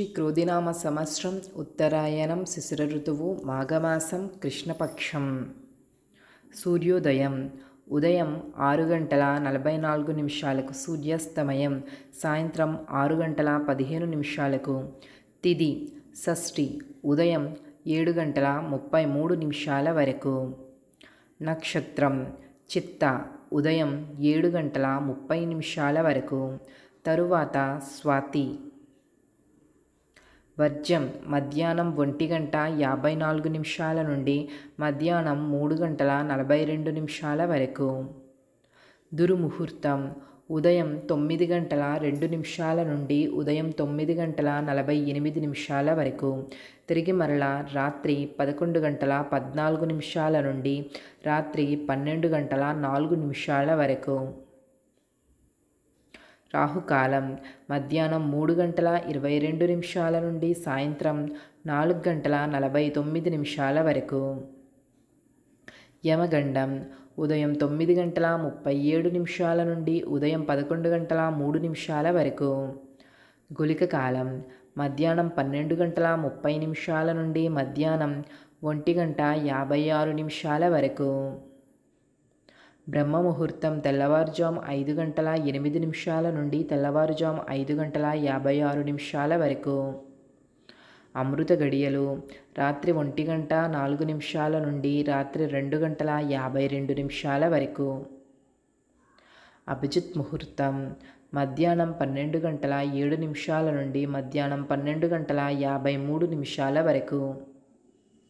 శ్రీ క్రోధినామ సంవత్సరం ఉత్తరాయణం శిశిర ఋతువు మాఘమాసం కృష్ణపక్షం. సూర్యోదయం ఉదయం 6:44 సూర్యాస్తమయం సాయంత్రం 6:15. తిథి షష్ఠి ఉదయం 7:33 వరకు. నక్షత్రం చిత్త ఉదయం 7:30 వరకు. తరువాత స్వాతి. వర్జ్యం మధ్యాహ్నం 1:54 నుండి మధ్యాహ్నం 3:42 వరకు. దుర్ముహూర్తం ఉదయం 9:02 నుండి ఉదయం 9:48 వరకు. తిరిగి మరలా రాత్రి 11:14 నుండి రాత్రి 12:04 వరకు. రాహుకాలం మధ్యాహ్నం 3:22 నుండి సాయంత్రం 4:49 వరకు. యమగండం ఉదయం 9:37 నుండి ఉదయం 11:03 వరకు. గుళిక కాలం మధ్యాహ్నం 12:30 నుండి మధ్యాహ్నం 1:56 వరకు. బ్రహ్మముహూర్తం తెల్లవారుజాము 5:08 నుండి తెల్లవారుజాము 5:56 వరకు. అమృత గడియలు రాత్రి 1:04 నుండి రాత్రి 2:52 వరకు. అభిజిత్ ముహూర్తం మధ్యాహ్నం 12:07 నుండి మధ్యాహ్నం 12:53 వరకు.